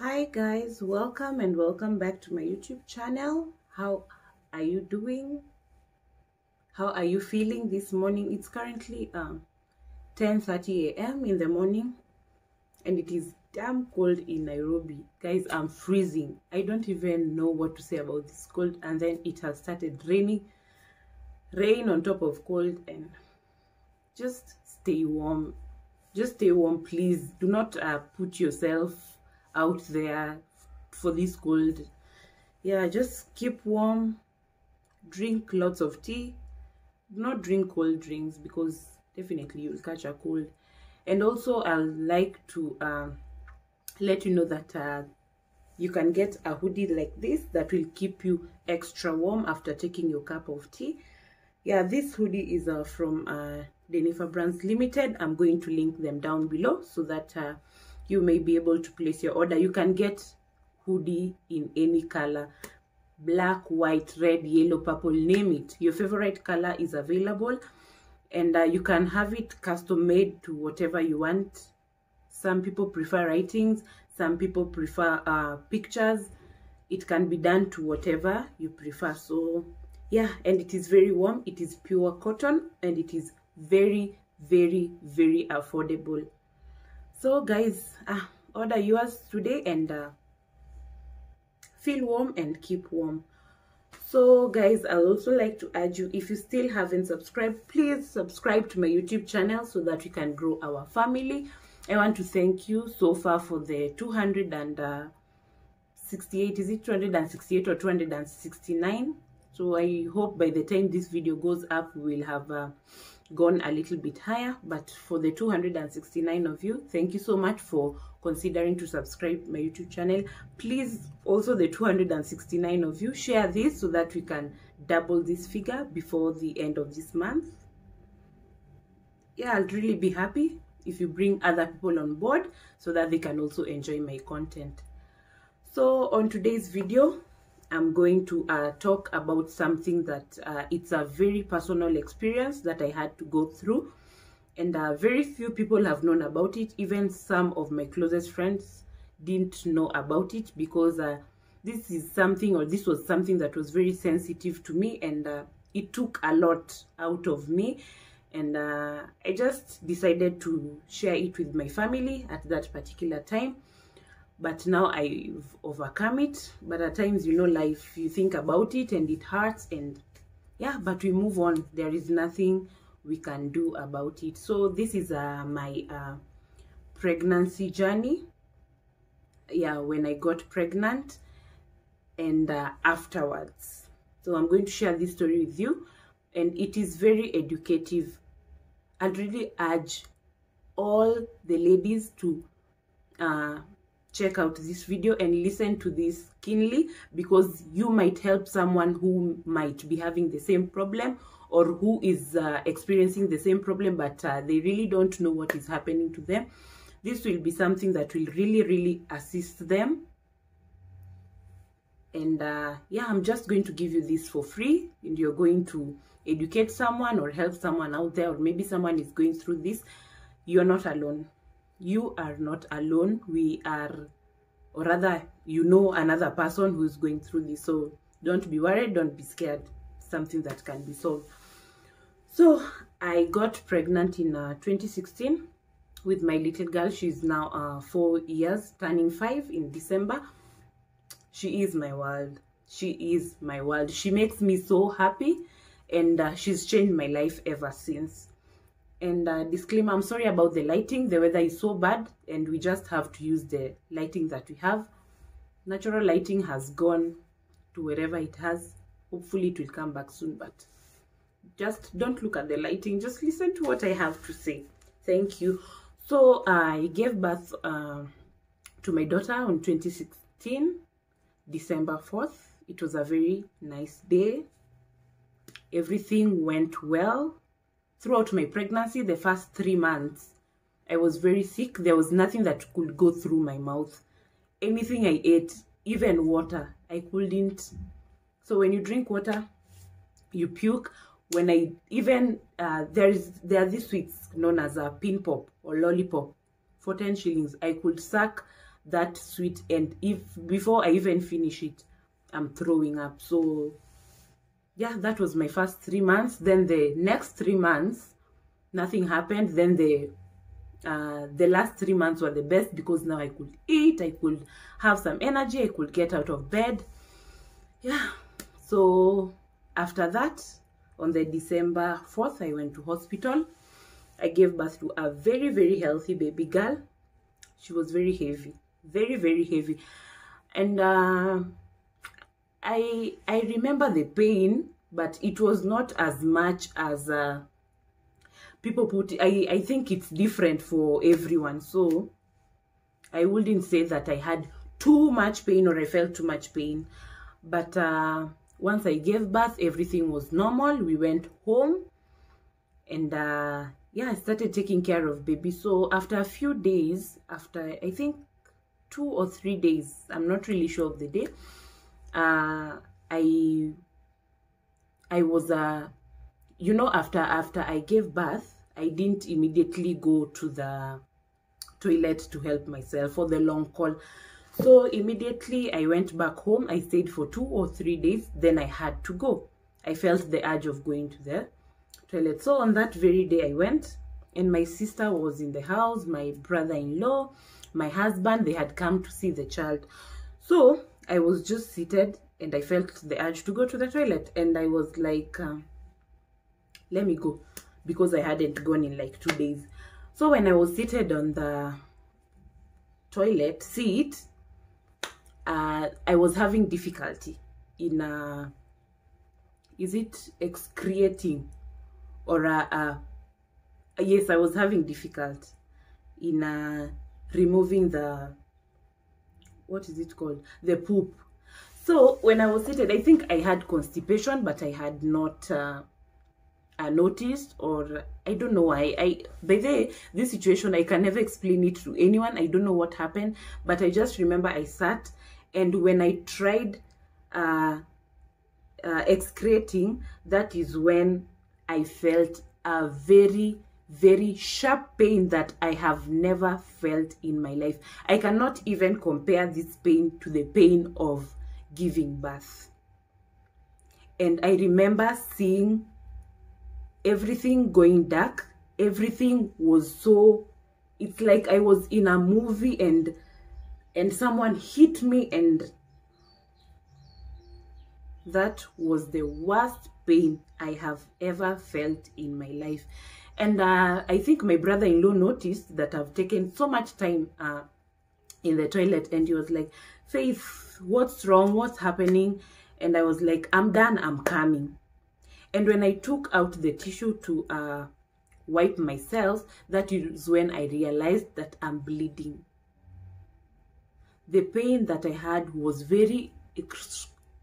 Hi guys, welcome and welcome back to my YouTube channel. How are you doing? How are you feeling this morning? It's currently 10:30 a.m. in the morning and it is damn cold in Nairobi. Guys, I'm freezing. I don't even know what to say about this cold, and then it has started raining. Rain on top of cold, and just stay warm. Just stay warm, please. Do not put yourself out there for this cold. Yeah, just keep warm, drink lots of tea. Do not drink cold drinks because definitely you'll catch a cold. And also I'd like to let you know that you can get a hoodie like this that will keep you extra warm after taking your cup of tea. Yeah, this hoodie is from denifabrands Limited. I'm going to link them down below so that you may be able to place your order. You can get hoodie in any color: black, white, red, yellow, purple, name it. Your favorite color is available, and you can have it custom made to whatever you want. Some people prefer writings, some people prefer pictures. It can be done to whatever you prefer. So yeah, and it is very warm. It is pure cotton and it is very, very, very affordable. So guys, order yours today and feel warm and keep warm. So guys, I'd also like to urge you, if you still haven't subscribed, please subscribe to my YouTube channel so that we can grow our family. I want to thank you so far for the 268, is it 268 or 269? So I hope by the time this video goes up, we will have gone a little bit higher. But for the 269 of you, thank you so much for considering to subscribe my YouTube channel. Please, also the 269 of you, share this so that we can double this figure before the end of this month. Yeah, I'll really be happy if you bring other people on board so that they can also enjoy my content. So on today's video, I'm going to talk about something that it's a very personal experience that I had to go through, and very few people have known about it. Even some of my closest friends didn't know about it because this was something that was very sensitive to me, and it took a lot out of me, and I just decided to share it with my family at that particular time. But now I've overcome it. But at times, you know, life, you think about it and it hurts, and yeah, but we move on. There is nothing we can do about it. So this is my pregnancy journey. Yeah, when I got pregnant and afterwards. So I'm going to share this story with you, and it is very educative. I'd really urge all the ladies to check out this video and listen to this keenly, because you might help someone who might be having the same problem or who is experiencing the same problem, but they really don't know what is happening to them. This will be something that will really, really assist them. And yeah, I'm just going to give you this for free, and you're going to educate someone or help someone out there, or maybe someone is going through this. You're not alone. You are not alone. We are, or rather, you know another person who's going through this. So don't be worried, don't be scared. Something that can be solved. So I got pregnant in 2016 with my little girl. She's now 4 years, turning 5 in December. She is my world. She is my world. She makes me so happy, and she's changed my life ever since. And disclaimer, I'm sorry about the lighting. The weather is so bad and we just have to use the lighting that we have. Natural lighting has gone to wherever it has. Hopefully it will come back soon, but just don't look at the lighting. Just listen to what I have to say. Thank you. So I gave birth to my daughter on 2016, December 4th. It was a very nice day. Everything went well. Throughout my pregnancy, the first 3 months, I was very sick. There was nothing that could go through my mouth. Anything I ate, even water, I couldn't. So when you drink water, you puke. When I even, there are these sweets known as a pin pop or lollipop for 10 shillings. I could suck that sweet, and if before I even finish it, I'm throwing up. So yeah, that was my first 3 months. Then the next 3 months, nothing happened. Then the last 3 months were the best, because now I could eat, I could have some energy, I could get out of bed. Yeah, so after that, on the December 4th, I went to hospital. I gave birth to a very, very healthy baby girl. She was very heavy, very, very heavy. And I remember the pain, but it was not as much as people put. I think it's different for everyone. So I wouldn't say that I had too much pain or I felt too much pain. But once I gave birth, everything was normal. We went home, and yeah, I started taking care of baby. So after a few days, after I think 2 or 3 days, I'm not really sure of the day, I was you know, after I gave birth, I didn't immediately go to the toilet to help myself for the long call. So immediately I went back home. I stayed for 2 or 3 days. Then I had to go. I felt the urge of going to the toilet. So on that very day I went, and my sister was in the house, my brother-in-law, my husband, they had come to see the child. So I was just seated, and I felt the urge to go to the toilet, and I was like, let me go, because I hadn't gone in like 2 days. So when I was seated on the toilet seat, I was having difficulty in is it excreting, or yes, I was having difficulty in removing the, what is it called, the poop. So when I was seated, I think I had constipation, but I had not noticed, or I don't know why. By the way, this situation, I can never explain it to anyone. I don't know what happened, but I just remember I sat, and when I tried excreting, that is when I felt a very, very sharp pain that I have never felt in my life. I cannot even compare this pain to the pain of giving birth. And I remember seeing everything going dark. Everything was so, it's like I was in a movie, and someone hit me, and that was the worst pain I have ever felt in my life. And I think my brother-in-law noticed that I've taken so much time in the toilet, and he was like, Faith, what's wrong? What's happening? And I was like, I'm done, I'm coming. And when I took out the tissue to wipe myself, that is when I realized that I'm bleeding. The pain that I had was very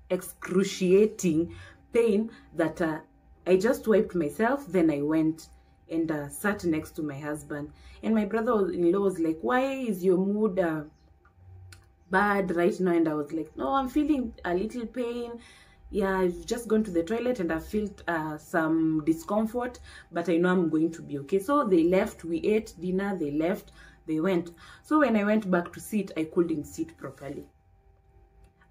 excruciating pain that I just wiped myself. Then I went and sat next to my husband. And my brother-in-law was like, why is your mood bad right now? And I was like, no, I'm feeling a little pain. Yeah, I've just gone to the toilet and I felt some discomfort, but I know I'm going to be okay. So they left, we ate dinner, they left, they went. So when I went back to sit, I couldn't sit properly.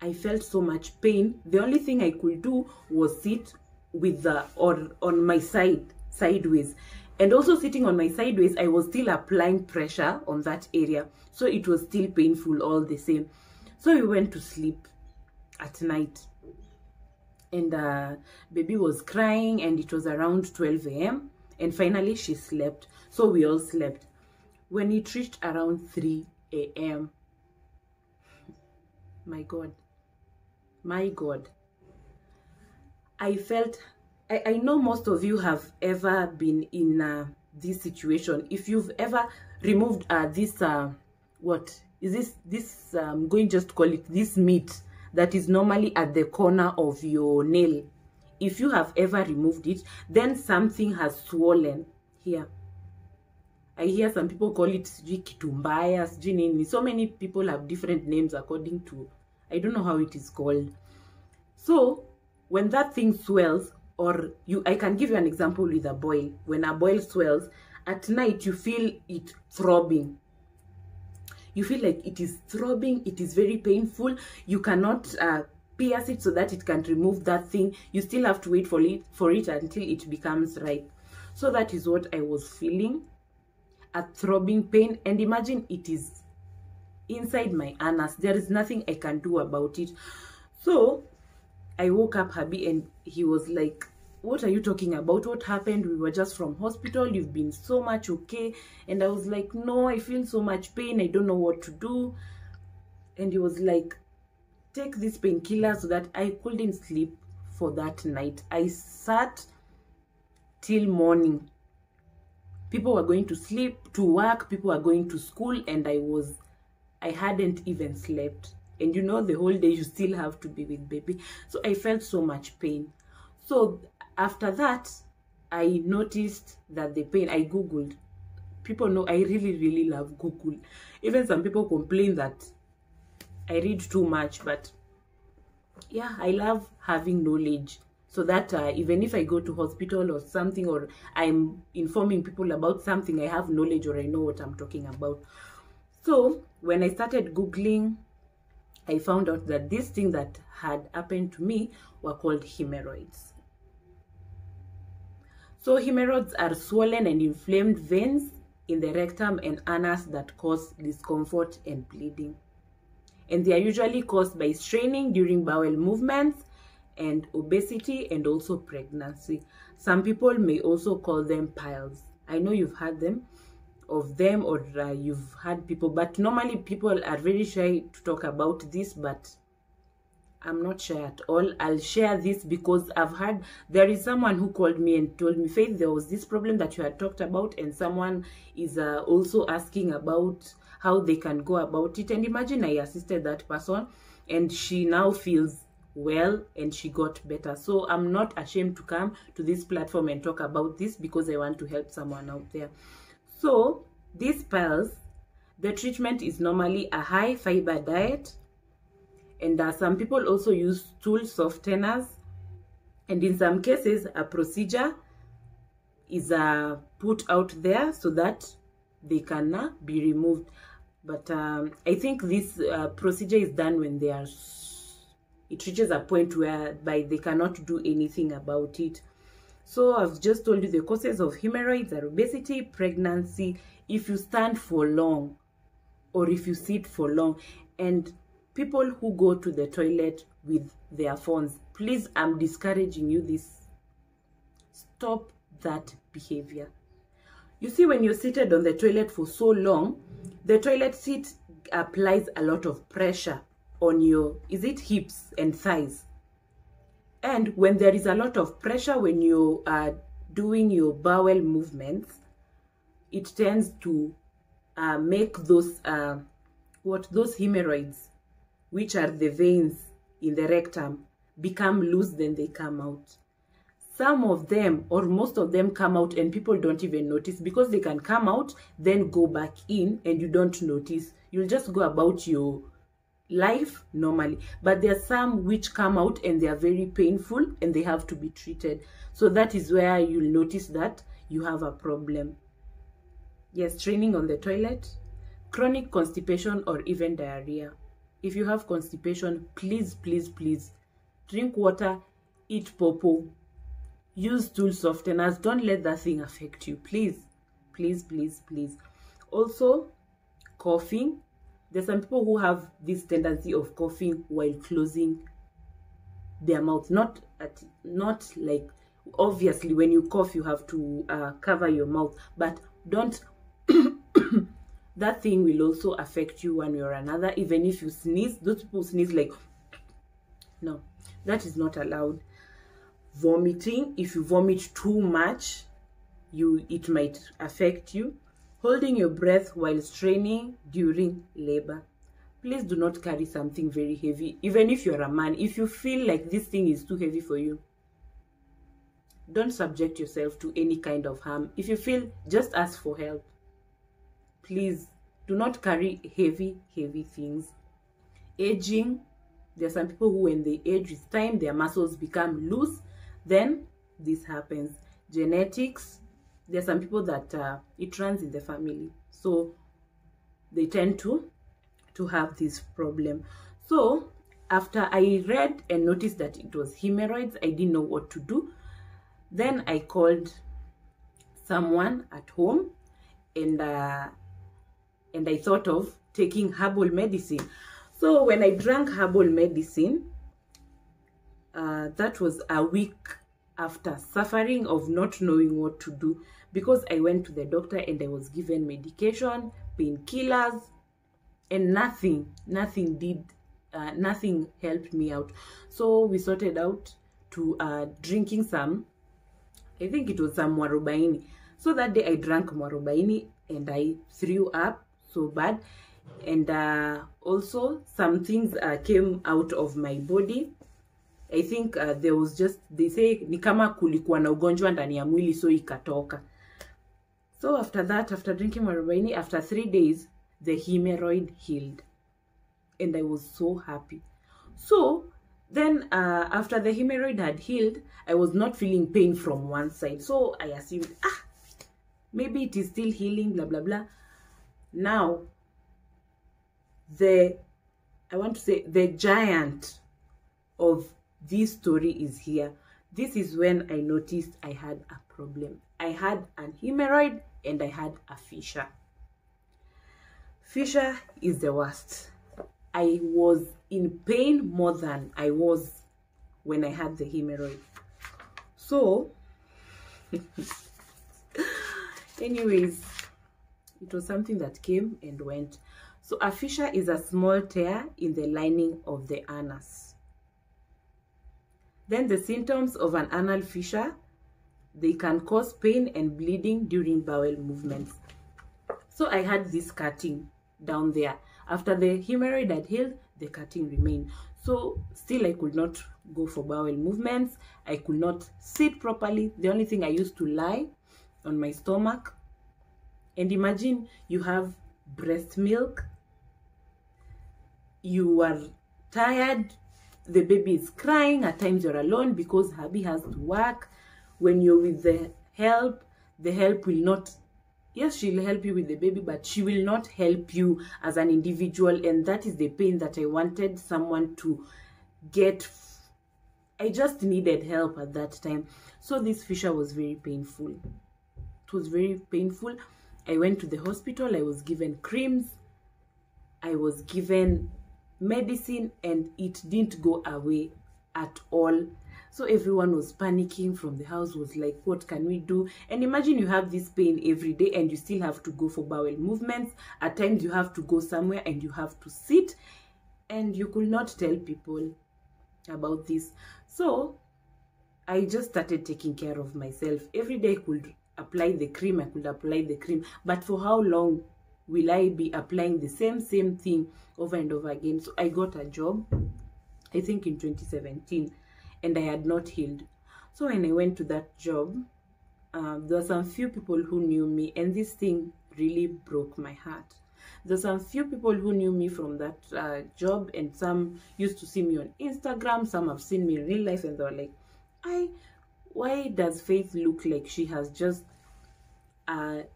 I felt so much pain. The only thing I could do was sit with the, or on my side, sideways. And also sitting on my sideways, I was still applying pressure on that area. So it was still painful all the same. So we went to sleep at night. And baby was crying, and it was around 12 a.m. And finally she slept. So we all slept. When it reached around 3 a.m., my God, I felt, I know most of you have ever been in this situation. If you've ever removed this, what is this, I'm going just to call it this meat that is normally at the corner of your nail. If you have ever removed it, then something has swollen here. I hear some people call it kitumbaya, nini. So many people have different names according to, I don't know how it is called. So when that thing swells, or I can give you an example with a boil. When a boil swells, at night you feel it throbbing. You feel like it is throbbing, it is very painful. You cannot pierce it so that it can remove that thing. You still have to wait for it until it becomes ripe. So that is what I was feeling, a throbbing pain. And imagine it is inside my anus. There is nothing I can do about it. So I woke up hubby and he was like, what are you talking about? What happened? We were just from hospital. You've been so much okay. And I was like, no, I feel so much pain. I don't know what to do. And he was like, take this painkiller, so that I couldn't sleep for that night. I sat till morning. People were going to sleep, to work, people were going to school, and I hadn't even slept. And you know, the whole day you still have to be with baby. So I felt so much pain. So after that, I noticed that the pain, I Googled. People know I really love Google. Even some people complain that I read too much, but yeah, I love having knowledge, so that even if I go to hospital or something, or I'm informing people about something, I have knowledge, or I know what I'm talking about. So when I started Googling, I found out that this thing that had happened to me were called hemorrhoids. So hemorrhoids are swollen and inflamed veins in the rectum and anus that cause discomfort and bleeding. And they are usually caused by straining during bowel movements and obesity, and also pregnancy. Some people may also call them piles. I know you've heard of them, or you've had people, but normally people are very shy to talk about this, but I'm not shy at all. I'll share this because I've heard, there is someone who called me and told me, Faith, there was this problem that you had talked about, and someone is also asking about how they can go about it. And imagine I assisted that person, and she now feels well and she got better. So I'm not ashamed to come to this platform and talk about this, because I want to help someone out there. So these piles, the treatment is normally a high fiber diet, and some people also use stool softeners, and in some cases a procedure is put out there so that they can be removed. But I think this procedure is done when it reaches a point whereby they cannot do anything about it. So I've just told you the causes of hemorrhoids are obesity, pregnancy, if you stand for long, or if you sit for long, and people who go to the toilet with their phones. Please, I'm discouraging you this. Stop that behavior. You see, when you're seated on the toilet for so long, the toilet seat applies a lot of pressure on your, hips and thighs. And when there is a lot of pressure when you are doing your bowel movements, it tends to make those hemorrhoids, which are the veins in the rectum, become loose, then they come out. Some of them, or most of them, come out and people don't even notice, because they can come out, then go back in, and you don't notice. You'll just go about your life normally. But there are some which come out and they are very painful and they have to be treated. So that is where you'll notice that you have a problem. Yes, straining on the toilet, chronic constipation, or even diarrhea. If you have constipation, please drink water, eat pawpaw, use stool softeners. Don't let that thing affect you. Please. Also, coughing. There's some people who have this tendency of coughing while closing their mouth. Not like, obviously when you cough you have to cover your mouth, but don't. That thing will also affect you one way or another. Even if you sneeze, those people sneeze like, no, that is not allowed. Vomiting, if you vomit too much, it might affect you. Holding your breath while straining during labor. Please do not carry something very heavy. Even if you're a man, if you feel like this thing is too heavy for you, don't subject yourself to any kind of harm. If you feel, just ask for help. Please do not carry heavy things. Aging, there are some people who, when they age with time, their muscles become loose, then this happens. Genetics, there are some people that it runs in the family, so they tend to to have this problem. So after I read and noticed that it was hemorrhoids, I didn't know what to do. Then I called someone at home, and I thought of taking herbal medicine. So when I drank herbal medicine, that was a week after suffering of not knowing what to do, because I went to the doctor and I was given medication, painkillers, and nothing helped me out. So we sorted out to drinking some, I think it was some mwarobaini. So that day I drank mwarobaini and I threw up so bad, and also some things came out of my body. I think there was just, they say ni kama kulikuwa na ugonjwa ndani ya mwili, so ikatoka. So after that, after drinking mwarobaini, after 3 days, the hemorrhoid healed, and I was so happy. So then after the hemorrhoid had healed, I was not feeling pain from one side, so I assumed, maybe it is still healing, blah blah blah. Now the giant of this story is here. This is when I noticed I had a problem. I had an hemorrhoid and I had a fissure. Fissure is the worst. I was in pain more than I was when I had the hemorrhoid. So anyways, it was something that came and went. So a fissure is a small tear in the lining of the anus. Then the symptoms of an anal fissure, they can cause pain and bleeding during bowel movements. So I had this cutting down there. After the hemorrhoid had healed, the cutting remained. So still I could not go for bowel movements. I could not sit properly. The only thing I used to lie on my stomach. And imagine you have breast milk. You are tired. The baby is crying. At times you're alone because hubby has to work. When you're with the help will not, yes, she'll help you with the baby, but she will not help you as an individual. And that is the pain that I wanted someone to get. I just needed help at that time. So this fissure was very painful. It was very painful. I went to the hospital. I was given creams. I was given medicine, and it didn't go away at all. So everyone was panicking from the house, was like, what can we do? And imagine you have this pain every day and you still have to go for bowel movements. At times you have to go somewhere and you have to sit, and you could not tell people about this. So I just started taking care of myself. Every day I could apply the cream, but for how long will I be applying the same thing over and over again? So I got a job, I think in 2017, and I had not healed. So when I went to that job, there were some few people who knew me, and this thing really broke my heart. There were some few people who knew me from that job, and some used to see me on Instagram, some have seen me in real life, and they were like, why does Faith look like she has just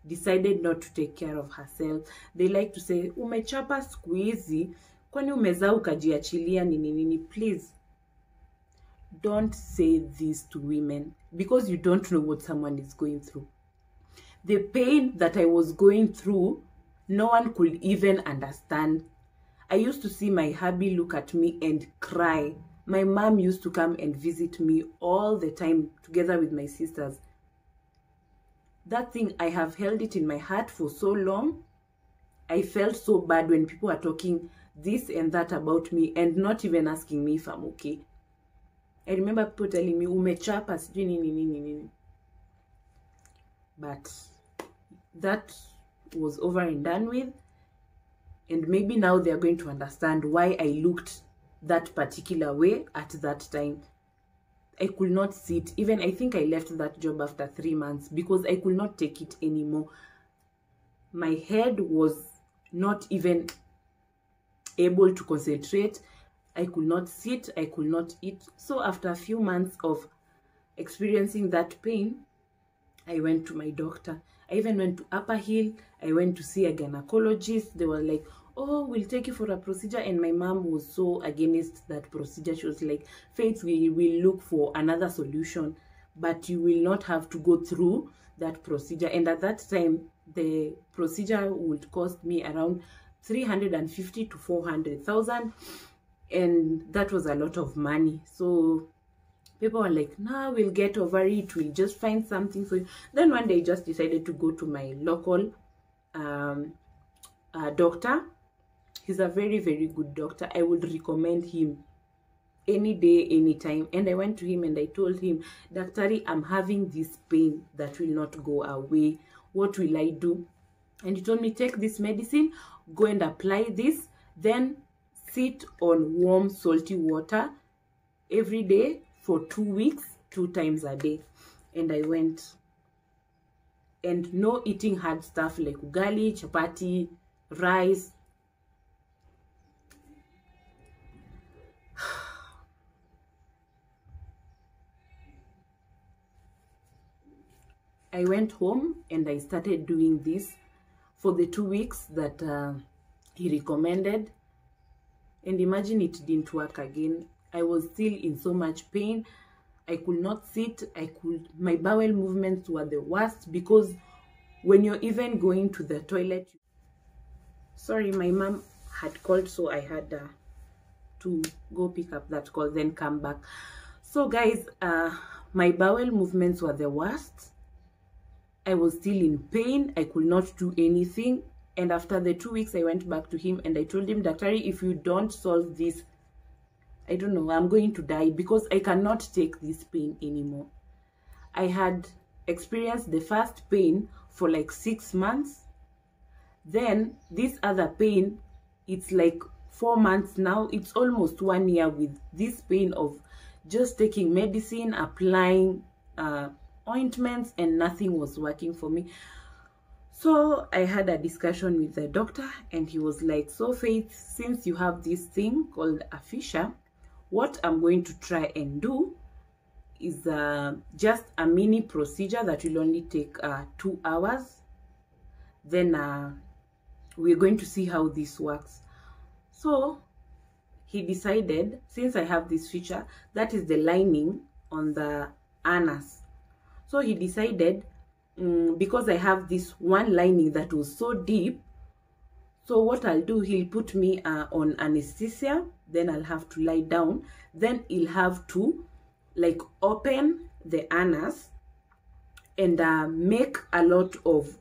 decided not to take care of herself? They like to say, umechapa siku hizi, kwani umezaa ukajiachilia nini nini? Please don't say this to women, because you don't know what someone is going through. The pain that I was going through, no one could even understand. I used to see my hubby look at me and cry. My mom used to come and visit me all the time together with my sisters. That thing, I have held it in my heart for so long. I felt so bad when people are talking this and that about me and not even asking me if I'm okay. I remember people telling me, umechapa sijui nini nini nini. But that was over and done with. And maybe now they're going to understand why I looked that particular way at that time. I could not sit. Even I think I left that job after 3 months because I could not take it anymore. My head was not even able to concentrate. I could not sit. I could not eat. So after a few months of experiencing that pain, I went to my doctor. I even went to Upper Hill. I went to see a gynecologist. They were like, oh, we'll take you for a procedure. And my mom was so against that procedure. She was like, Faith, we will look for another solution, but you will not have to go through that procedure. And at that time, the procedure would cost me around 350 to 400,000, and that was a lot of money. So people were like, no, we'll get over it, we'll just find something for you. Then one day I just decided to go to my local doctor. He's a very, very good doctor. I would recommend him any day, anytime. And I went to him and I told him, Daktari, I'm having this pain that will not go away. What will I do? And he told me, take this medicine, go and apply this, then sit on warm, salty water every day for 2 weeks, 2 times a day. And I went. And no eating hard stuff like ugali, chapati, rice. I went home and I started doing this for the 2 weeks that he recommended. And imagine it didn't work again. I was still in so much pain. I could not sit. My bowel movements were the worst, because when you're even going to the toilet, sorry, my mom had called, so I had to go pick up that call, then come back. So guys, my bowel movements were the worst. I was still in pain. I could not do anything. And after the 2 weeks, I went back to him and I told him, Daktari, if you don't solve this, I don't know, I'm going to die, because I cannot take this pain anymore. I had experienced the first pain for like 6 months. Then this other pain, it's like 4 months now. It's almost 1 year with this pain of just taking medicine, applying ointments, and nothing was working for me. So I had a discussion with the doctor and he was like, so Faith, since you have this thing called a fissure, what I'm going to try and do is just a mini procedure that will only take 2 hours. Then we're going to see how this works. So he decided, since I have this fissure, that is the lining on the anus. So he decided, because I have this one lining that was so deep, so what I'll do, he'll put me on anesthesia, then I'll have to lie down, then he'll have to like open the anus and make a lot of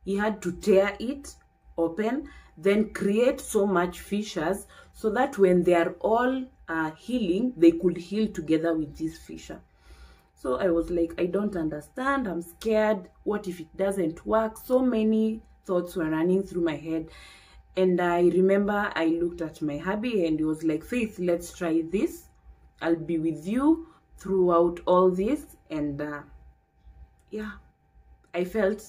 he had to tear it open, then create so much fissures so that when they are all healing, they could heal together with this fissure. So I was like, I don't understand, I'm scared, what if it doesn't work? So many thoughts were running through my head. And I remember I looked at my hubby and he was like, Faith, let's try this. I'll be with you throughout all this. And yeah, I felt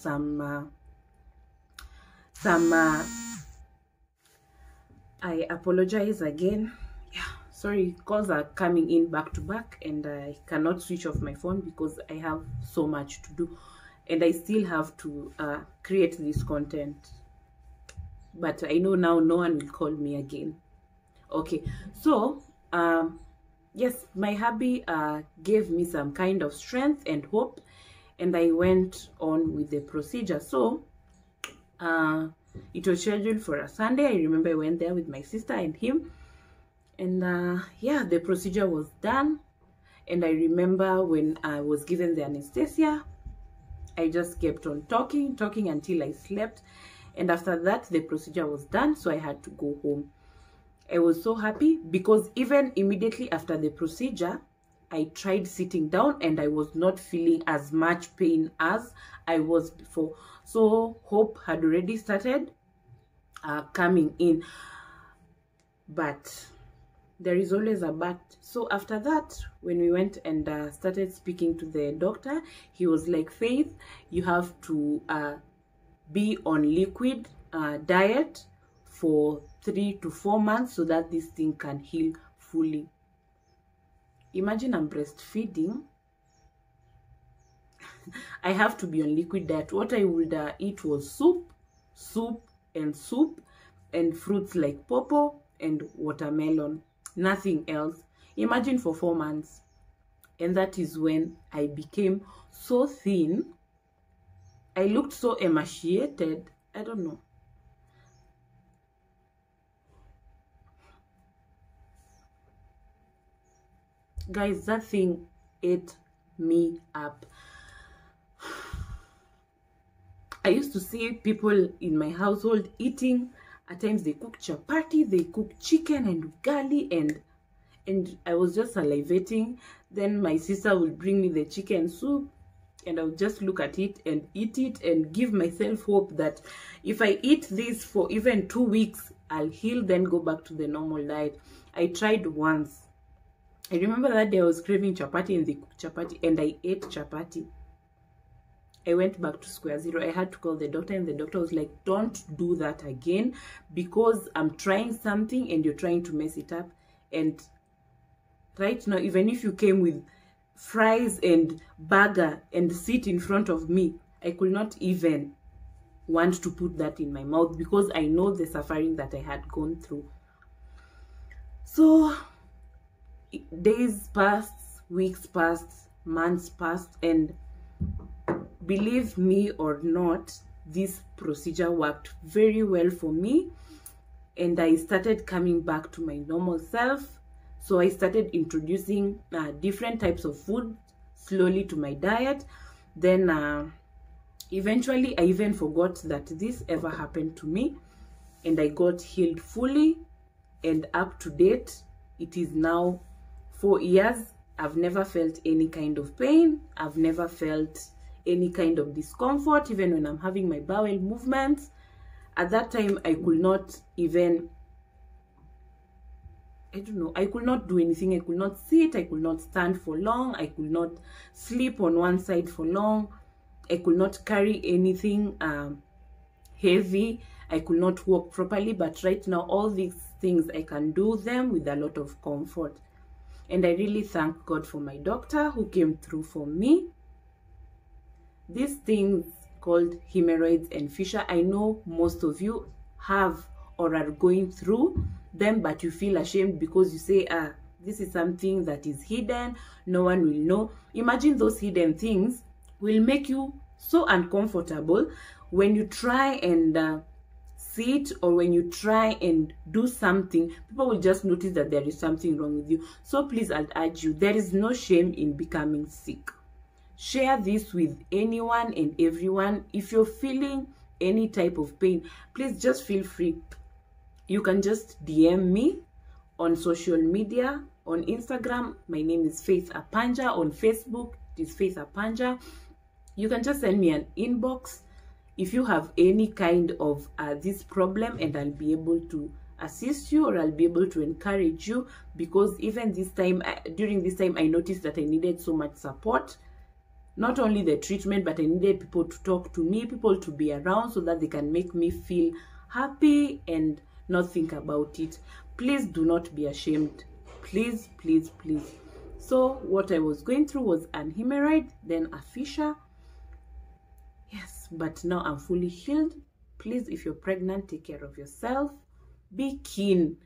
I apologize again. Yeah, sorry, calls are coming in back to back and I cannot switch off my phone because I have so much to do and I still have to create this content. But I know now no one will call me again. Okay, so yes, my hubby gave me some kind of strength and hope, and I went on with the procedure. So it was scheduled for a Sunday. I remember I went there with my sister and him, and yeah, the procedure was done. And I remember when I was given the anesthesia, I just kept on talking until I slept. And after that, the procedure was done, so I had to go home. I was so happy because even immediately after the procedure, I tried sitting down and I was not feeling as much pain as I was before. So hope had already started coming in. But there is always a but. So after that, when we went and started speaking to the doctor, he was like, Faith, you have to be on liquid diet for 3 to 4 months so that this thing can heal fully. Imagine I'm breastfeeding. I have to be on liquid diet. What I would eat was soup, and soup and fruits like pawpaw and watermelon. Nothing else. Imagine for 4 months. And that is when I became so thin. I looked so emaciated. I don't know. Guys, that thing ate me up. I used to see people in my household eating. At times they cook chapati, they cook chicken and ugali, and I was just salivating. Then my sister would bring me the chicken soup, and I would just look at it and eat it and give myself hope that if I eat this for even 2 weeks, I'll heal, then go back to the normal diet. I tried once. I remember that day I was craving chapati and they cooked chapati and I ate chapati. I went back to square zero. I had to call the doctor, and the doctor was like, don't do that again, because I'm trying something and you're trying to mess it up. And right now, even if you came with fries and burger and sit in front of me, I could not even want to put that in my mouth, because I know the suffering that I had gone through. So days passed, weeks passed, months passed, and believe me or not, this procedure worked very well for me, and I started coming back to my normal self. So I started introducing different types of food slowly to my diet. Then eventually I even forgot that this ever happened to me, and I got healed fully and up to date. It is now 4 years. I've never felt any kind of pain. I've never felt any kind of discomfort, even when I'm having my bowel movements. At that time, I could not even, I don't know, I could not do anything. I could not sit, I could not stand for long, I could not sleep on one side for long, I could not carry anything heavy, I could not walk properly. But right now, all these things, I can do them with a lot of comfort. And I really thank God for my doctor who came through for me. These things called hemorrhoids and fissure, I know most of you have or are going through them, but you feel ashamed because you say, this is something that is hidden, no one will know. Imagine those hidden things will make you so uncomfortable when you try and sit, or when you try and do something, people will just notice that there is something wrong with you. So please, I'll urge you, there is no shame in becoming sick. Share this with anyone and everyone. If you're feeling any type of pain, please just feel free. You can just DM me on social media. On Instagram, my name is Faith Apanja. On Facebook, it is Faith Apanja. You can just send me an inbox if you have any kind of this problem, and I'll be able to assist you, or I'll be able to encourage you, because even this time, during this time, I noticed that I needed so much support. Not only the treatment, but I needed people to talk to me, people to be around, so that they can make me feel happy and not think about it. Please do not be ashamed. Please, please, please. So what I was going through was an hemorrhoid, then a fissure. Yes, but now I'm fully healed. Please, if you're pregnant, take care of yourself. Be keen.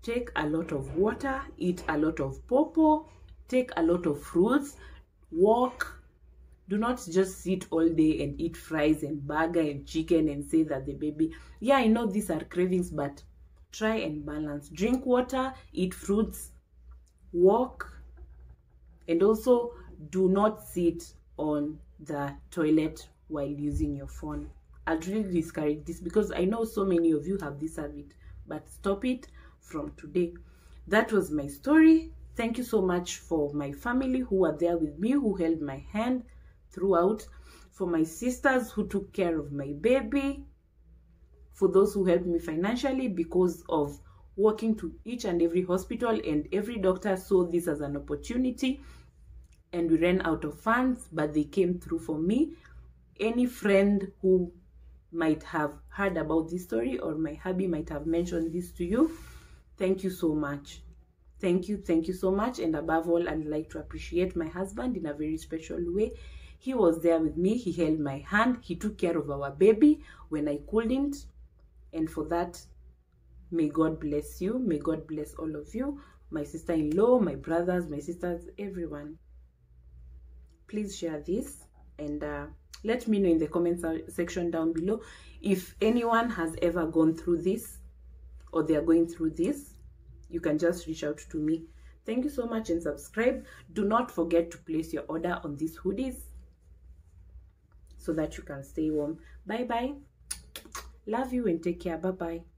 Take a lot of water. Eat a lot of pawpaw. Take a lot of fruits. Walk. Do not just sit all day and eat fries and burger and chicken and say that the baby, yeah, I know these are cravings, but try and balance. Drink water, eat fruits, walk, and also do not sit on the toilet while using your phone. I'd really discourage this, because I know so many of you have this habit, but stop it from today. That was my story. Thank you so much for my family who were there with me, who held my hand throughout, for my sisters who took care of my baby, for those who helped me financially, because of walking to each and every hospital, and every doctor saw this as an opportunity, and we ran out of funds, but they came through for me. Any friend who might have heard about this story, or my hubby might have mentioned this to you, thank you so much. Thank you so much. And above all, I'd like to appreciate my husband in a very special way. He was there with me. He held my hand. He took care of our baby when I couldn't. And for that, may God bless you. May God bless all of you, my sister-in-law, my brothers, my sisters, everyone. Please share this, and let me know in the comment section down below if anyone has ever gone through this or they are going through this. You can just reach out to me. Thank you so much, and subscribe. Do not forget to place your order on these hoodies so that you can stay warm. Bye bye. Love you and take care. Bye bye.